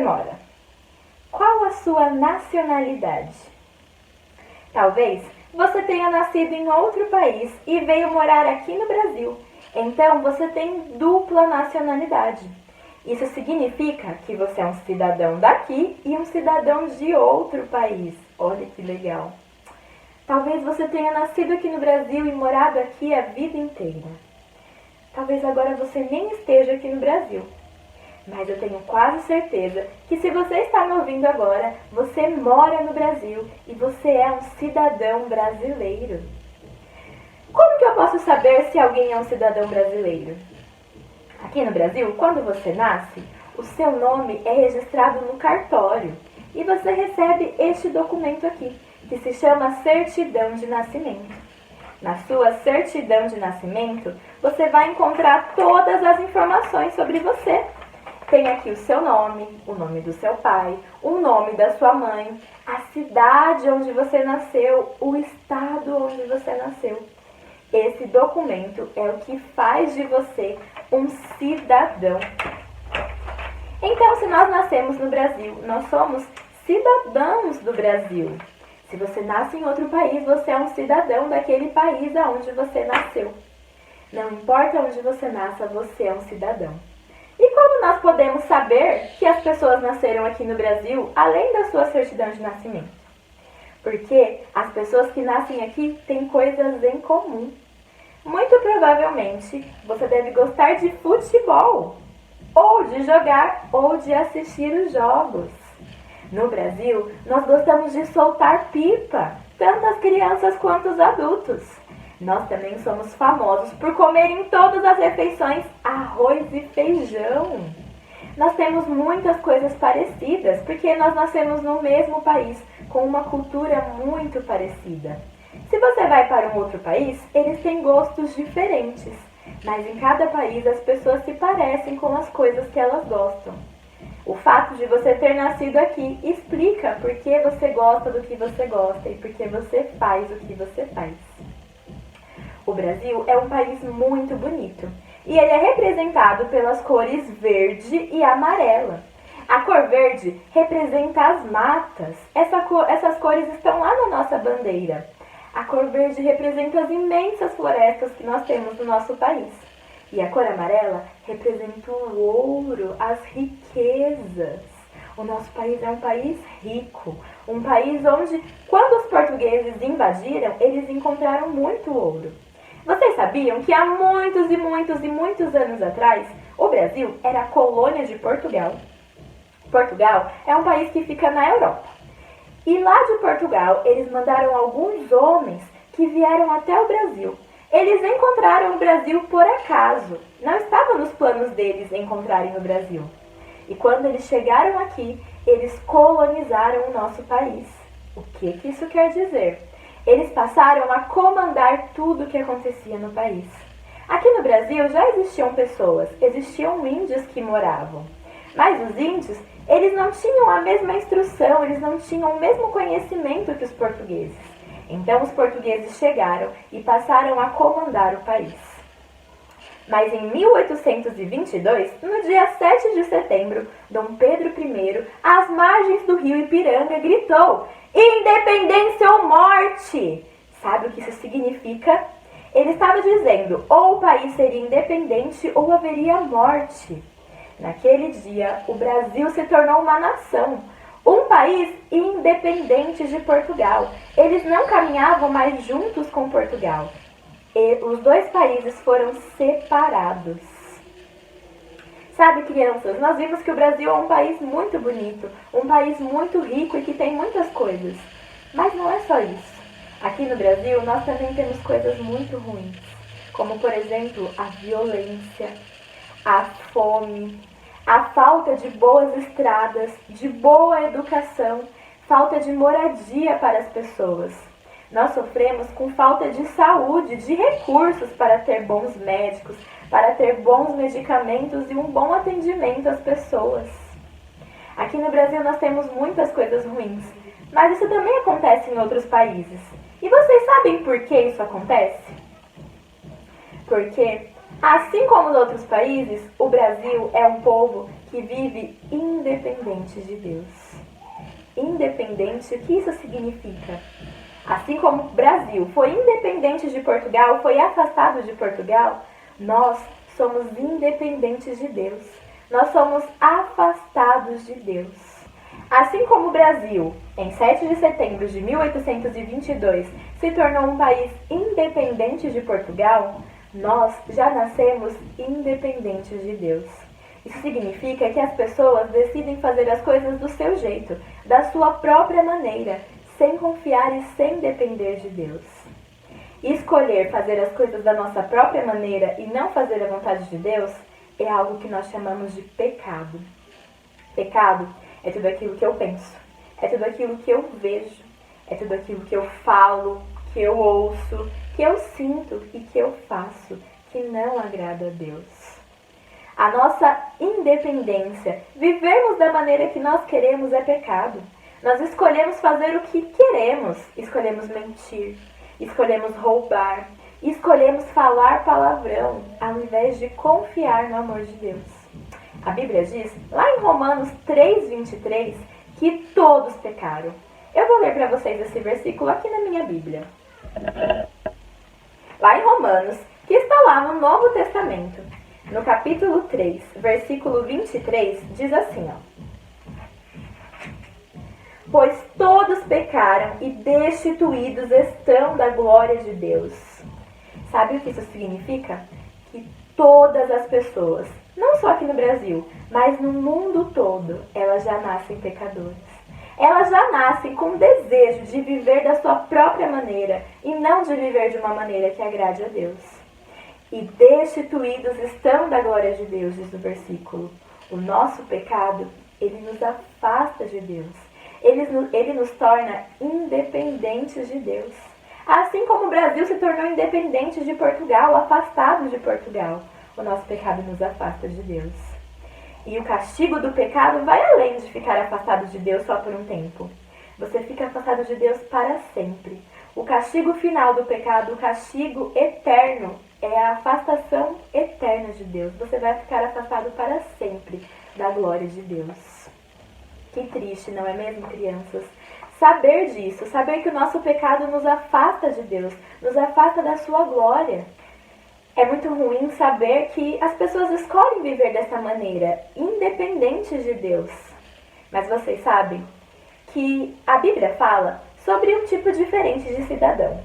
mora? Qual a sua nacionalidade? Talvez você tenha nascido em outro país e veio morar aqui no Brasil. Então você tem dupla nacionalidade. Isso significa que você é um cidadão daqui e um cidadão de outro país. Olha que legal. Talvez você tenha nascido aqui no Brasil e morado aqui a vida inteira. Talvez agora você nem esteja aqui no Brasil. Mas eu tenho quase certeza que se você está me ouvindo agora, você mora no Brasil e você é um cidadão brasileiro. Como que eu posso saber se alguém é um cidadão brasileiro? Aqui no Brasil, quando você nasce, o seu nome é registrado no cartório e você recebe este documento aqui, que se chama Certidão de Nascimento. Na sua certidão de nascimento, você vai encontrar todas as informações sobre você. Tem aqui o seu nome, o nome do seu pai, o nome da sua mãe, a cidade onde você nasceu, o estado onde você nasceu. Esse documento é o que faz de você um cidadão. Então, se nós nascemos no Brasil, nós somos cidadãos do Brasil. Se você nasce em outro país, você é um cidadão daquele país aonde você nasceu. Não importa onde você nasça, você é um cidadão. E como nós podemos saber que as pessoas nasceram aqui no Brasil, além da sua certidão de nascimento? Porque as pessoas que nascem aqui têm coisas em comum. Muito provavelmente, você deve gostar de futebol, ou de jogar, ou de assistir os jogos. No Brasil, nós gostamos de soltar pipa, tanto as crianças quanto os adultos. Nós também somos famosos por comer em todas as refeições arroz e feijão. Nós temos muitas coisas parecidas, porque nós nascemos no mesmo país, com uma cultura muito parecida. Se você vai para um outro país, eles têm gostos diferentes, mas em cada país as pessoas se parecem com as coisas que elas gostam. O fato de você ter nascido aqui explica por que você gosta do que você gosta e por que você faz o que você faz. O Brasil é um país muito bonito e ele é representado pelas cores verde e amarela. A cor verde representa as matas. Essas cores estão lá na nossa bandeira. A cor verde representa as imensas florestas que nós temos no nosso país. E a cor amarela representa o ouro, as riquezas. O nosso país é um país rico, um país onde, quando os portugueses invadiram, eles encontraram muito ouro. Vocês sabiam que há muitos e muitos e muitos anos atrás, o Brasil era a colônia de Portugal? Portugal é um país que fica na Europa. E lá de Portugal, eles mandaram alguns homens que vieram até o Brasil. Eles encontraram o Brasil por acaso. Não estava nos planos deles encontrarem o Brasil. E quando eles chegaram aqui, eles colonizaram o nosso país. O que isso quer dizer? Eles passaram a comandar tudo o que acontecia no país. Aqui no Brasil já existiam pessoas, existiam índios que moravam. Mas os índios, eles não tinham a mesma instrução, eles não tinham o mesmo conhecimento que os portugueses. Então os portugueses chegaram e passaram a comandar o país. Mas em 1822, no dia 7 de setembro, Dom Pedro I, às margens do rio Ipiranga, gritou: "Independência ou morte!" Sabe o que isso significa? Ele estava dizendo, ou o país seria independente ou haveria morte. Naquele dia, o Brasil se tornou uma nação, um país independente de Portugal. Eles não caminhavam mais juntos com Portugal. E os dois países foram separados. Sabe, crianças, nós vimos que o Brasil é um país muito bonito, um país muito rico e que tem muitas coisas. Mas não é só isso. Aqui no Brasil, nós também temos coisas muito ruins, como, por exemplo, a violência, a fome, a falta de boas estradas, de boa educação, falta de moradia para as pessoas. Nós sofremos com falta de saúde, de recursos para ter bons médicos, para ter bons medicamentos e um bom atendimento às pessoas. Aqui no Brasil nós temos muitas coisas ruins, mas isso também acontece em outros países. E vocês sabem por que isso acontece? Porque, assim como os outros países, o Brasil é um povo que vive independente de Deus. Independente, o que isso significa? Assim como o Brasil foi independente de Portugal, foi afastado de Portugal, nós somos independentes de Deus. Nós somos afastados de Deus. Assim como o Brasil, em 7 de setembro de 1822, se tornou um país independente de Portugal, nós já nascemos independentes de Deus. Isso significa que as pessoas decidem fazer as coisas do seu jeito, da sua própria maneira, sem confiar e sem depender de Deus. Escolher fazer as coisas da nossa própria maneira e não fazer a vontade de Deus é algo que nós chamamos de pecado. Pecado é tudo aquilo que eu penso, é tudo aquilo que eu vejo, é tudo aquilo que eu falo, que eu ouço, que eu sinto e que eu faço, que não agrada a Deus. A nossa independência, vivermos da maneira que nós queremos é pecado. Nós escolhemos fazer o que queremos, escolhemos mentir, escolhemos roubar, escolhemos falar palavrão, ao invés de confiar no amor de Deus. A Bíblia diz, lá em Romanos 3:23, que todos pecaram. Eu vou ler para vocês esse versículo aqui na minha Bíblia. Lá em Romanos, que está lá no Novo Testamento, no capítulo 3, versículo 23, diz assim, pois todos pecaram e destituídos estão da glória de Deus. Sabe o que isso significa? Que todas as pessoas, não só aqui no Brasil, mas no mundo todo, elas já nascem pecadoras. Elas já nascem com o desejo de viver da sua própria maneira e não de viver de uma maneira que agrade a Deus. E destituídos estão da glória de Deus, diz o versículo. O nosso pecado, ele nos afasta de Deus. Ele nos torna independentes de Deus. Assim como o Brasil se tornou independente de Portugal, afastado de Portugal, o nosso pecado nos afasta de Deus. E o castigo do pecado vai além de ficar afastado de Deus só por um tempo. Você fica afastado de Deus para sempre. O castigo final do pecado, o castigo eterno, é a afastação eterna de Deus. Você vai ficar afastado para sempre da glória de Deus. Que triste, não é mesmo, crianças? Saber disso, saber que o nosso pecado nos afasta de Deus, nos afasta da sua glória. É muito ruim saber que as pessoas escolhem viver dessa maneira, independentes de Deus. Mas vocês sabem que a Bíblia fala sobre um tipo diferente de cidadão.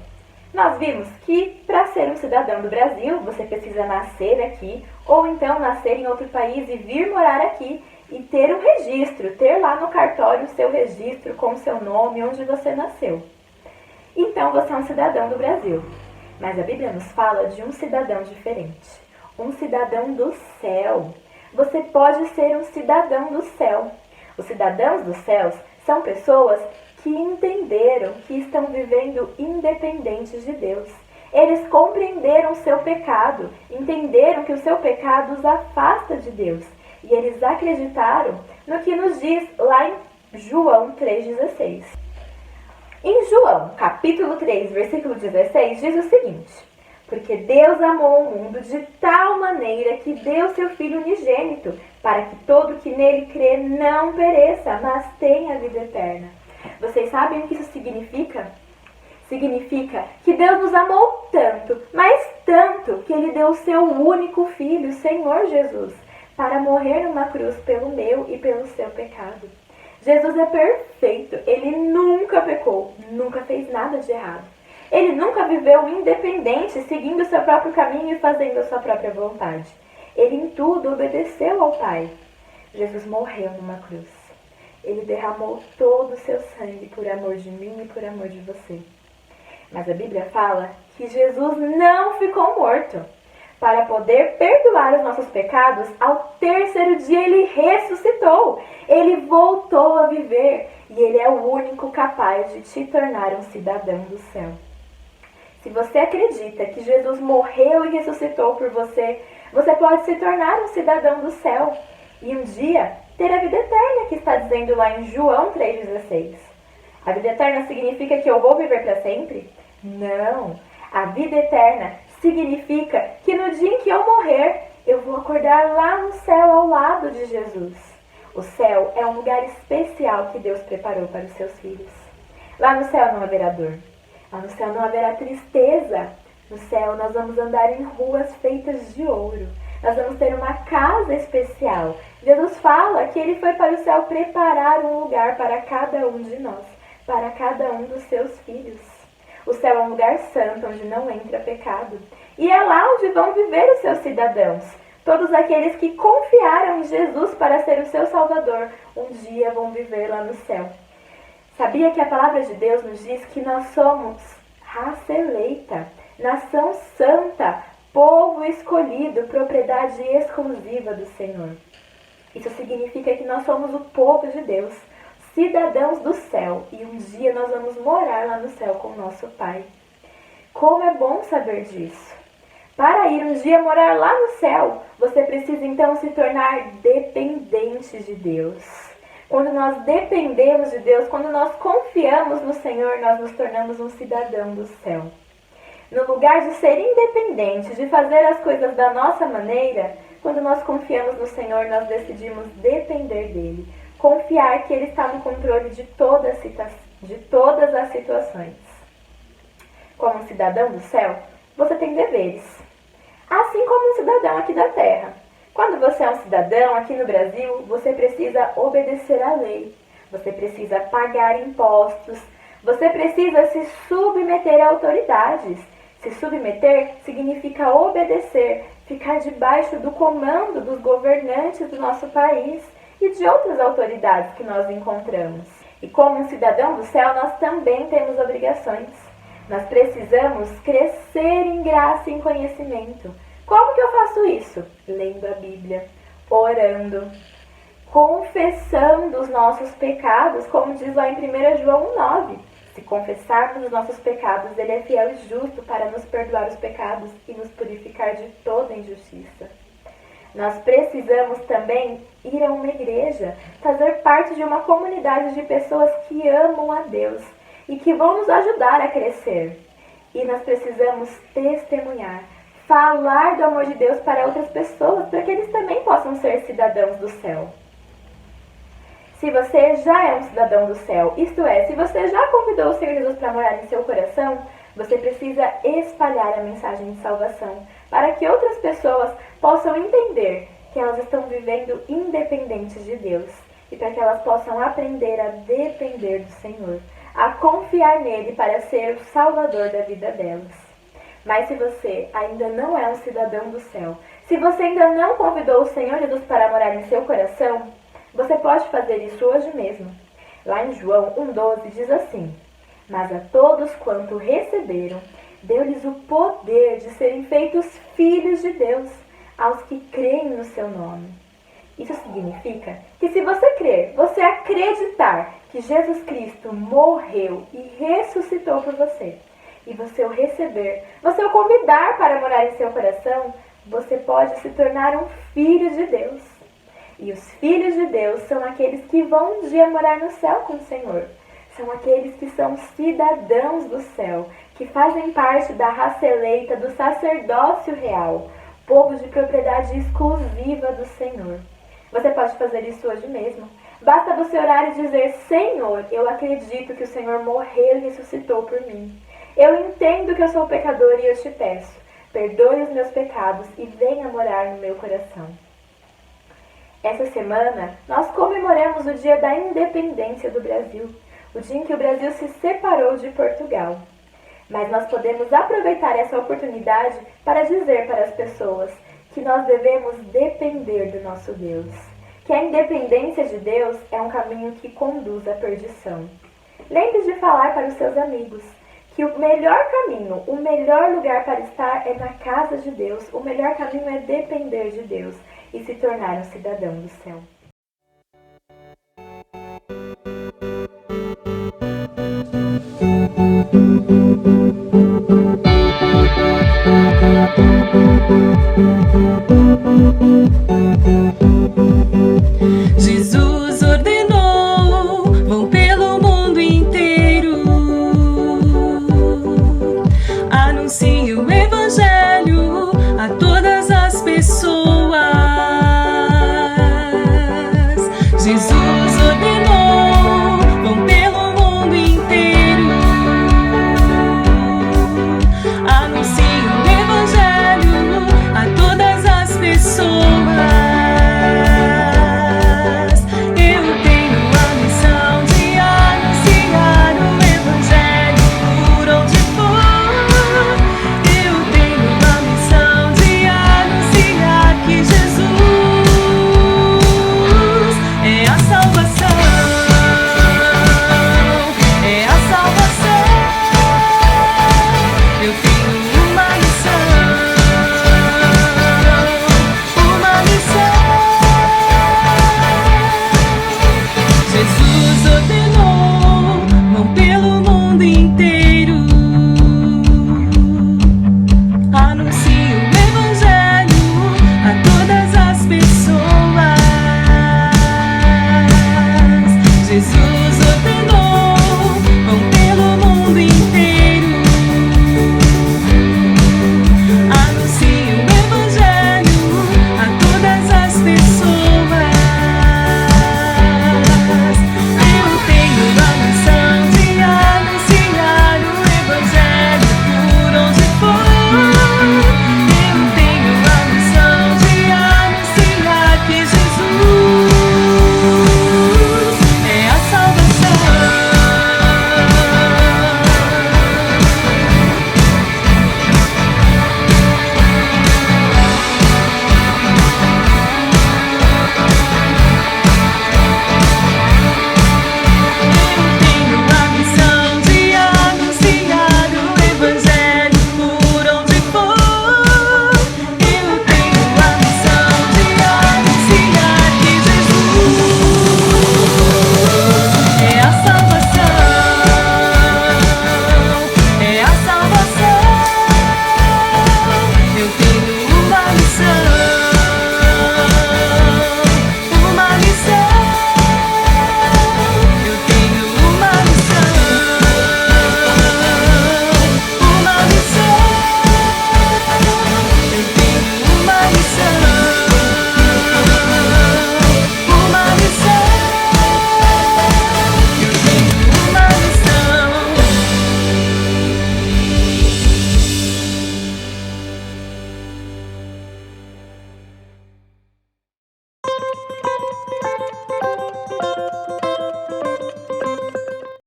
Nós vimos que para ser um cidadão do Brasil, você precisa nascer aqui, ou então nascer em outro país e vir morar aqui e ter um registro, ter lá no cartório o seu registro com o seu nome, onde você nasceu. Então você é um cidadão do Brasil. Mas a Bíblia nos fala de um cidadão diferente, um cidadão do céu. Você pode ser um cidadão do céu. Os cidadãos dos céus são pessoas que entenderam que estão vivendo independentes de Deus. Eles compreenderam o seu pecado, entenderam que o seu pecado os afasta de Deus. E eles acreditaram no que nos diz lá em João 3,16. Em João, capítulo 3, versículo 16, diz o seguinte: porque Deus amou o mundo de tal maneira que deu seu Filho unigênito, para que todo que nele crê não pereça, mas tenha vida eterna. Vocês sabem o que isso significa? Significa que Deus nos amou tanto, mas tanto, que Ele deu o seu único Filho, o Senhor Jesus, para morrer numa cruz pelo meu e pelo seu pecado. Jesus é perfeito, Ele nunca pecou, nunca fez nada de errado. Ele nunca viveu independente, seguindo o seu próprio caminho e fazendo a sua própria vontade. Ele em tudo obedeceu ao Pai. Jesus morreu numa cruz. Ele derramou todo o seu sangue por amor de mim e por amor de você. Mas a Bíblia fala que Jesus não ficou morto. Para poder perdoar os nossos pecados, ao terceiro dia Ele ressuscitou. Ele voltou a viver e Ele é o único capaz de te tornar um cidadão do céu. Se você acredita que Jesus morreu e ressuscitou por você, você pode se tornar um cidadão do céu e um dia ter a vida eterna, que está dizendo lá em João 3,16. A vida eterna significa que eu vou viver para sempre? Não. A vida eterna significa que no dia em que eu morrer, eu vou acordar lá no céu ao lado de Jesus. O céu é um lugar especial que Deus preparou para os seus filhos. Lá no céu não haverá dor. Lá no céu não haverá tristeza. No céu nós vamos andar em ruas feitas de ouro. Nós vamos ter uma casa especial. Jesus fala que Ele foi para o céu preparar um lugar para cada um de nós, para cada um dos seus filhos. O céu é um lugar santo, onde não entra pecado. E é lá onde vão viver os seus cidadãos. Todos aqueles que confiaram em Jesus para ser o seu Salvador, um dia vão viver lá no céu. Sabia que a palavra de Deus nos diz que nós somos raça eleita, nação santa, povo escolhido, propriedade exclusiva do Senhor. Isso significa que nós somos o povo de Deus, cidadãos do céu, e um dia nós vamos morar lá no céu com o nosso Pai. Como é bom saber disso! Para ir um dia morar lá no céu, você precisa então se tornar dependente de Deus. Quando nós dependemos de Deus, quando nós confiamos no Senhor, nós nos tornamos um cidadão do céu. No lugar de ser independente, de fazer as coisas da nossa maneira, quando nós confiamos no Senhor, nós decidimos depender dEle. Confiar que Ele está no controle de todas as situações. Como um cidadão do céu, você tem deveres. Assim como um cidadão aqui da terra. Quando você é um cidadão aqui no Brasil, você precisa obedecer à lei. Você precisa pagar impostos. Você precisa se submeter a autoridades. Se submeter significa obedecer, ficar debaixo do comando dos governantes do nosso país e de outras autoridades que nós encontramos. E como um cidadão do céu, nós também temos obrigações. Nós precisamos crescer em graça e em conhecimento. Como que eu faço isso? Lendo a Bíblia, orando, confessando os nossos pecados, como diz lá em 1 João 9. Se confessarmos os nossos pecados, Ele é fiel e justo para nos perdoar os pecados e nos purificar de toda injustiça. Nós precisamos também ir a uma igreja, fazer parte de uma comunidade de pessoas que amam a Deus e que vão nos ajudar a crescer. E nós precisamos testemunhar, falar do amor de Deus para outras pessoas, para que eles também possam ser cidadãos do céu. Se você já é um cidadão do céu, isto é, se você já convidou o Senhor Jesus para morar em seu coração, você precisa espalhar a mensagem de salvação, para que outras pessoas possam entender que elas estão vivendo independentes de Deus, e para que elas possam aprender a depender do Senhor, a confiar nele para ser o Salvador da vida delas. Mas se você ainda não é um cidadão do céu, se você ainda não convidou o Senhor Jesus para morar em seu coração, você pode fazer isso hoje mesmo. Lá em João 1,12 diz assim: mas a todos quanto receberam, deu-lhes o poder de serem feitos filhos de Deus, aos que creem no seu nome. Isso significa que se você crer, você acreditar que Jesus Cristo morreu e ressuscitou por você, e você o receber, você o convidar para morar em seu coração, você pode se tornar um filho de Deus. E os filhos de Deus são aqueles que vão um dia morar no céu com o Senhor. São aqueles que são cidadãos do céu, que fazem parte da raça eleita do sacerdócio real, povo de propriedade exclusiva do Senhor. Você pode fazer isso hoje mesmo. Basta você orar e dizer: Senhor, eu acredito que o Senhor morreu e ressuscitou por mim. Eu entendo que eu sou pecador e eu te peço, perdoe os meus pecados e venha morar no meu coração. Essa semana, nós comemoramos o Dia da Independência do Brasil, o dia em que o Brasil se separou de Portugal. Mas nós podemos aproveitar essa oportunidade para dizer para as pessoas que nós devemos depender do nosso Deus, que a independência de Deus é um caminho que conduz à perdição. Lembre-se de falar para os seus amigos que o melhor caminho, o melhor lugar para estar é na casa de Deus, o melhor caminho é depender de Deus e se tornar um cidadão do céu.